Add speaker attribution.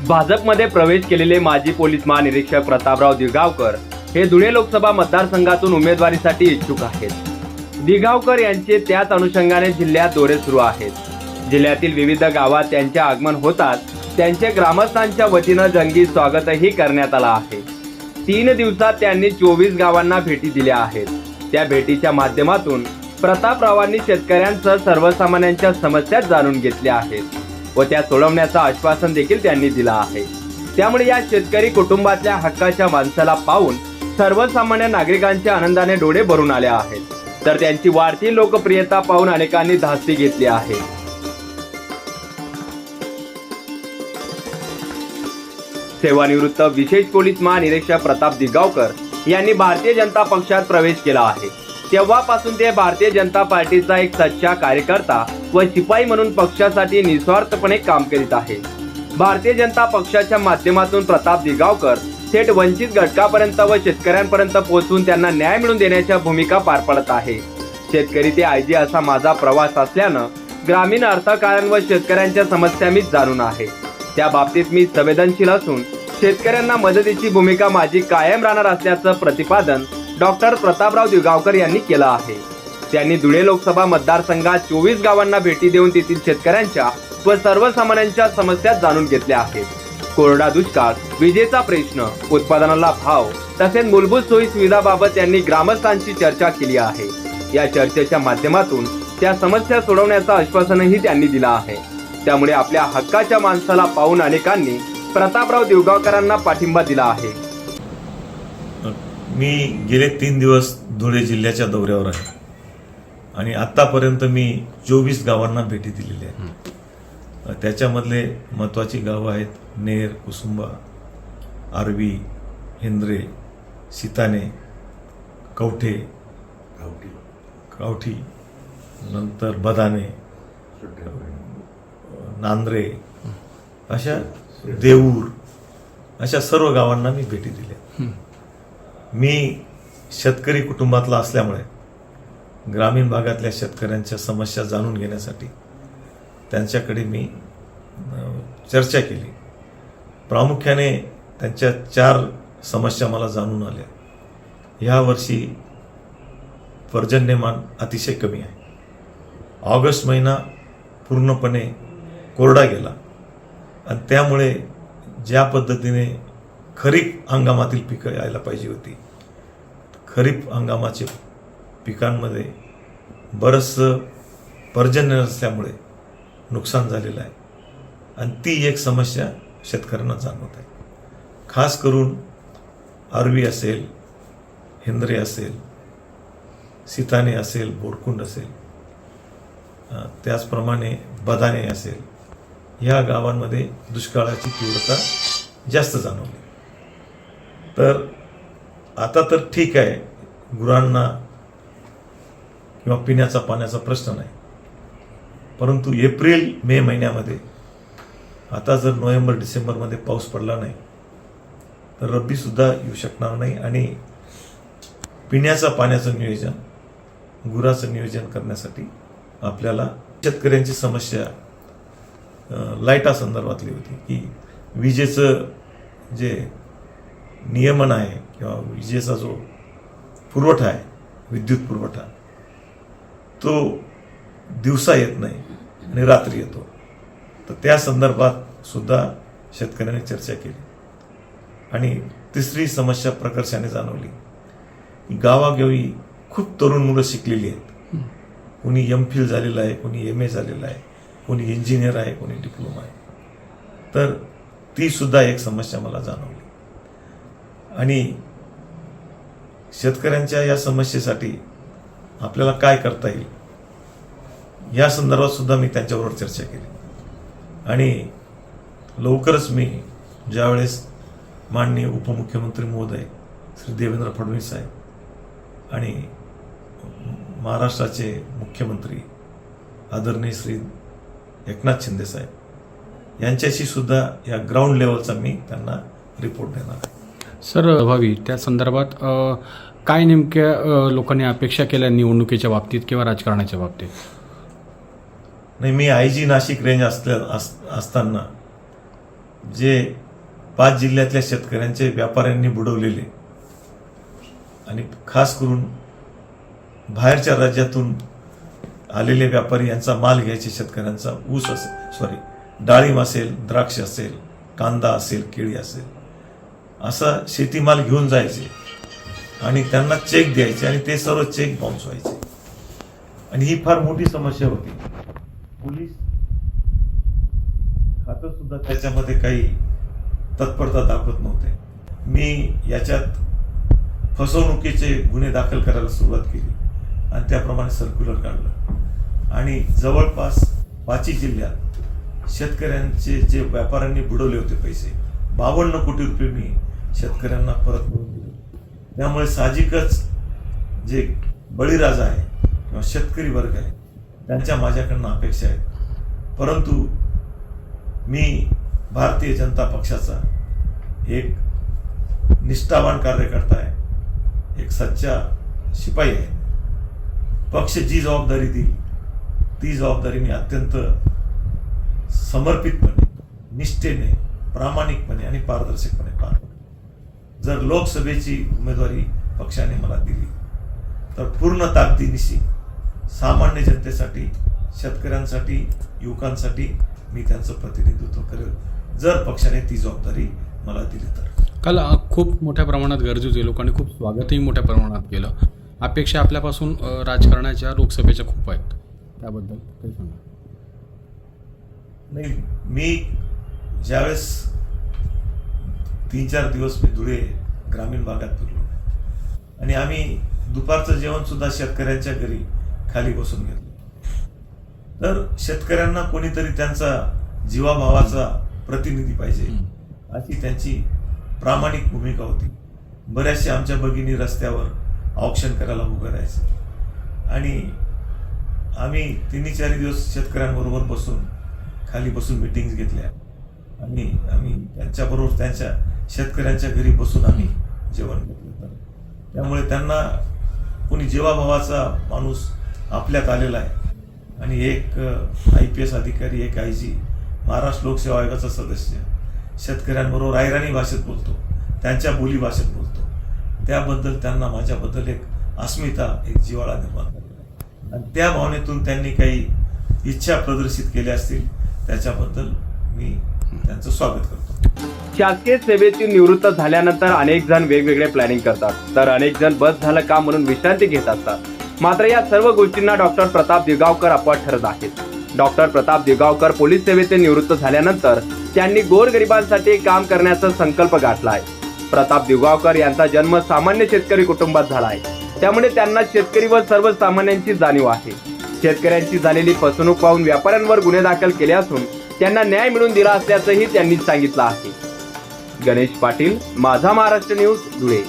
Speaker 1: भाजपमध्ये प्रवेश केलेले माजी पोलीस महानिरीक्षक प्रतापराव दिघावकर हे धुळे लोकसभा मतदारसंघातून उमेदवारीसाठी इच्छुक आहेत। दिघावकर यांचे त्याच अनुषंगाने जिल्ह्यात दौरे सुरू आहेत। जिल्ह्यातील विविध गावात त्यांचे आगमन होतात त्यांचे ग्रामस्थांच्या वतीनं जंगी स्वागतही करण्यात आलं आहे। 3 दिवसात त्यांनी 24 गावांना भेटी दिल्या आहेत। त्या भेटीच्या माध्यमातून प्रतापरावांनी शेतकऱ्यांसह सर्वसामान्यांच्या समस्या जाणून घेतल्या आहेत व त्या सोडवण्याचं आश्वासन देखील त्यांनी दिलं आहे। त्यामुळे या शेतकरी कुटुंबातल्या हक्काच्या माणसाला पाहून सर्वसामान्य नागरिकांच्या आनंदाने डोळे भरून आले आहेत, तर त्यांची वाढती लोकप्रियता पाहून अनेकांनी धास्ती घेतली आहे। सेवानिवृत्त विशेष पोलीस महानिरीक्षक प्रताप दिघावकर यांनी भारतीय जनता पक्षात प्रवेश केला आहे। तेव्हापासून ते भारतीय जनता पार्टीचा एक सच्चा कार्यकर्ता व शिपाई म्हणून पक्षासाठी निस्वार्थपणे काम करीत आहे। भारतीय जनता पक्षाच्या माध्यमातून प्रताप दिघावकर थेट वंचित घटकापर्यंत व शेतकऱ्यांपर्यंत पोहोचून त्यांना न्याय मिळवून देण्याच्या भूमिका पार पडत आहे। शेतकरी ते आयजी असा माझा प्रवास असल्यानं ग्रामीण अर्थकारण व शेतकऱ्यांच्या समस्या मी जाणून आहे। त्या बाबतीत मी संवेदनशील असून शेतकऱ्यांना मदतीची भूमिका माझी कायम राहणार असल्याचं प्रतिपादन डॉक्टर प्रतापराव दिघावकर यांनी केलं आहे। त्यांनी धुळे लोकसभा मतदारसंघात 24 गावांना भेटी देऊन तेथील शेतकऱ्यांच्या व सर्वसामान्यांच्या समस्या जाणून घेतल्या आहेत। कोरडा दुष्काळ, विजेचा प्रश्न, उत्पादनाला भाव तसेच मूलभूत सोयी सुविधाबाबत त्यांनी ग्रामस्थांशी चर्चा केली आहे। या चर्चेच्या माध्यमातून त्या समस्या सोडवण्याचं आश्वासनही त्यांनी दिलं आहे। त्यामुळे आपल्या हक्काच्या माणसाला पाहून अनेकांनी प्रतापराव दिघावकरांना पाठिंबा दिला आहे।
Speaker 2: मी गेले 3 दिवस धुळे जिल्ह्याच्या दौऱ्यावर आहे आणि आतापर्यंत मी 24 गावांना भेटी दिलेल्या आहेत। त्याच्यामधले महत्त्वाची गावं आहेत नेर, कुसुंबा, आरवी, हिंद्रे, सीताने, कवठे, कावठी, नंतर बदाने, नांद्रे, अशा देऊर, अशा सर्व गावांना मी भेटी दिल्या। मी शेतकरी कुटुंबातला असल्यामुळे ग्रामीण भागातल्या शेतकऱ्यांच्या समस्या जाणून घेण्यासाठी त्यांच्याकडे मी चर्चा केली। प्रामुख्याने त्यांच्या 4 समस्या मला जाणून आल्या। ह्या वर्षी पर्जन्यमान अतिशय कमी आहे। ऑगस्ट महिना पूर्णपणे कोरडा गेला आणि त्यामुळे ज्या पद्धतीने खरीप हंगामातील पिकं यायला पाहिजे होती, खरीप हंगामाच्या पिकांमध्ये बरंचसं पर्जन्य नसल्यामुळे नुकसान झालेलं आहे आणि ती एक समस्या शेतकऱ्यांना जाणवत आहे। खास करून आरवी असेल, हिंद्रे असेल, सीताने असेल, बोरकुंड असेल, त्याचप्रमाणे बदाने असेल, ह्या गावांमध्ये दुष्काळाची तीव्रता जास्त जाणवली। तर आता तर ठीक आहे, गुरांना किंवा पिण्याचा पाण्याचा प्रश्न नाही, परंतु एप्रिल मे महिन्यामध्ये आता जर नोव्हेंबर डिसेंबरमध्ये पाऊस पडला नाही तर रब्बीसुद्धा येऊ शकणार नाही आणि पिण्याचा पाण्याचं नियोजन, गुराचं नियोजन करण्यासाठी आपल्याला शेतकऱ्यांची समस्या लाईटा संदर्भातली होती की विजेचं जे नियमन आहे किंवा विजेचा जो पुरवठा आहे, विद्युत पुरवठा, तो दिवसा येत नाही आणि रात्री येतो। तर त्या संदर्भात सुद्धा शेतकऱ्यांनी चर्चा केली। आणि तिसरी समस्या प्रकर्षाने जाणवली की गावागावी खूप तरुण मुलं शिकलेली आहेत। कोणी MPhil झालेलं आहे, कोणी MA झालेलं आहे, कोणी इंजिनियर आहे, कोणी डिप्लोमा आहे। तर ती सुद्धा एक समस्या मला जाणवली आणि शेतकऱ्यांच्या या समस्येसाठी आपल्याला काय करता येईल या संदर्भात सुद्धा मी त्यांच्याबरोबर चर्चा केली। आणि लवकरच मी ज्यावेळेस माननीय उपमुख्यमंत्री महोदय श्री देवेंद्र फडणवीस साहेब आणि महाराष्ट्राचे मुख्यमंत्री आदरणीय श्री एकनाथ शिंदे साहेब यांच्याशी सुद्धा या ग्राउंड लेवलचा मी त्यांना रिपोर्ट देणार आहे।
Speaker 3: सर, व्हावी त्या संदर्भात काय नेमक्या लोकांनी अपेक्षा केल्या निवडणुकीच्या बाबतीत किंवा राजकारणाच्या बाबतीत?
Speaker 2: नाही, मी IG नाशिक रेंज असताना जे 5 जिल्ह्यातल्या शेतकऱ्यांचे व्यापाऱ्यांनी बुडवलेले आणि खास करून बाहेरच्या राज्यातून आलेले व्यापारी यांचा माल घ्यायचे, शेतकऱ्यांचा ऊस असेल, डाळिंब असेल, द्राक्ष असेल, कांदा असेल, केळी असेल, असा शेतीमाल घेऊन जायचे आणि त्यांना चेक द्यायचे आणि ते सर्व चेक बाउन्स व्हायचे. आणि ही फार मोठी समस्या होती. पोलीस खातं सुद्धा त्याच्यामध्ये काही तत्परता दाखवत नव्हते. मी याच्यात फसवणुकीचे गुन्हे दाखल करायला सुरुवात केली आणि त्याप्रमाणे सर्क्युलर काढलं आणि जवळपास 5 जिल्ह्यात शेतकऱ्यांचे जे व्यापाऱ्यांनी बुडवले होते पैसे 52 कोटी रुपये मी शेतकऱ्यांना परत करून दिले. त्यामुळे साहजिकच जे बळीराजा आहे किंवा शेतकरी वर्ग आहे त्यांच्या माझ्याकडनं अपेक्षा आहेत. परंतु मी भारतीय जनता पक्षाचा एक निष्ठावान कार्यकर्ता आहे, एक सच्चा शिपाई आहे. पक्ष जी जबाबदारी देईल ती जबाबदारी मी अत्यंत समर्पितपणे, निष्ठेने, प्रामाणिकपणे आणि पारदर्शकपणे पार पडेल. जर लोकसभेची उमेदवारी पक्षाने मला दिली तर पूर्ण ताकदीनिशी सामान्य जनतेसाठी, शेतकऱ्यांसाठी, युवकांसाठी मी त्यांचं प्रतिनिधित्व करेल, जर पक्षाने ती जबाबदारी मला दिली तर.
Speaker 3: काल खूप मोठ्या प्रमाणात गर्दी होती, लोकांनी खूप स्वागतही मोठ्या प्रमाणात केलं. अपेक्षा आपल्यापासून राजकारणाच्या, लोकसभेच्या खूप आहेत, त्याबद्दल काही सांगा.
Speaker 2: नाही, मी ज्यावेळेस 3-4 दिवस मी धुळे ग्रामीण भागात फिरलो आणि आम्ही दुपारचं जेवण सुद्धा शेतकऱ्यांच्या घरी खाली बसून घेतलं. तर शेतकऱ्यांना कोणीतरी त्यांचा जीवाभावाचा प्रतिनिधी पाहिजे अशी त्यांची प्रामाणिक भूमिका होती. बऱ्याचशा आमच्या भगिनी रस्त्यावर ऑक्शन करायला उभं राहायचे आणि आम्ही 3-4 दिवस शेतकऱ्यांबरोबर खाली बसून मीटिंग्स घेतल्या आणि आम्ही त्यांच्याबरोबर त्यांच्या शेतकऱ्यांच्या घरी बसून आम्ही जेवण घेतलं. त्यामुळे त्यांना कोणी जीवाभावाचा माणूस आपल्यात आलेला आहे आणि एक IPS अधिकारी, एक IG, महाराष्ट्र लोकसेवा आयोगाचा सदस्य शेतकऱ्यांबरोबर आयराणी भाषेत बोलतो, त्यांच्या बोली भाषेत बोलतो. त्याबद्दल त्यांना माझ्याबद्दल एक अस्मिता, एक जिव्हाळा निर्माण झालेला आणि त्या भावनेतून त्यांनी काही इच्छा प्रदर्शित केल्या असतील त्याच्याबद्दल मी त्यांचं स्वागत करतो.
Speaker 1: शासकीय सेवेतून निवृत्त झाल्यानंतर अनेक जण वेगवेगळे प्लॅनिंग करतात, तर अनेक जण बस झालं का म्हणून विश्रांती घेत असतात. मात्र या सर्व गोष्टींना डॉक्टर प्रताप दिगावकर अपवाद ठरत आहेत. डॉक्टर प्रताप दिगावकर पोलीस सेवेतून निवृत्त झाल्यानंतर त्यांनी गोरगरिबांसाठी काम करण्याचा संकल्प गाठलाय. प्रताप दिगावकर यांचा जन्म सामान्य शेतकरी कुटुंबात झाला आहे, त्यामुळे त्यांना शेतकरी व सर्वसामान्यांची जाणीव आहे. शेतकऱ्यांची झालेली फसवणूक पाहून व्यापाऱ्यांवर गुन्हे दाखल केले असून त्यांना न्याय मिळवून दिला असल्याचंही त्यांनी सांगितलं आहे. गणेश पाटील, माझा महाराष्ट्र न्यूज, धुळे.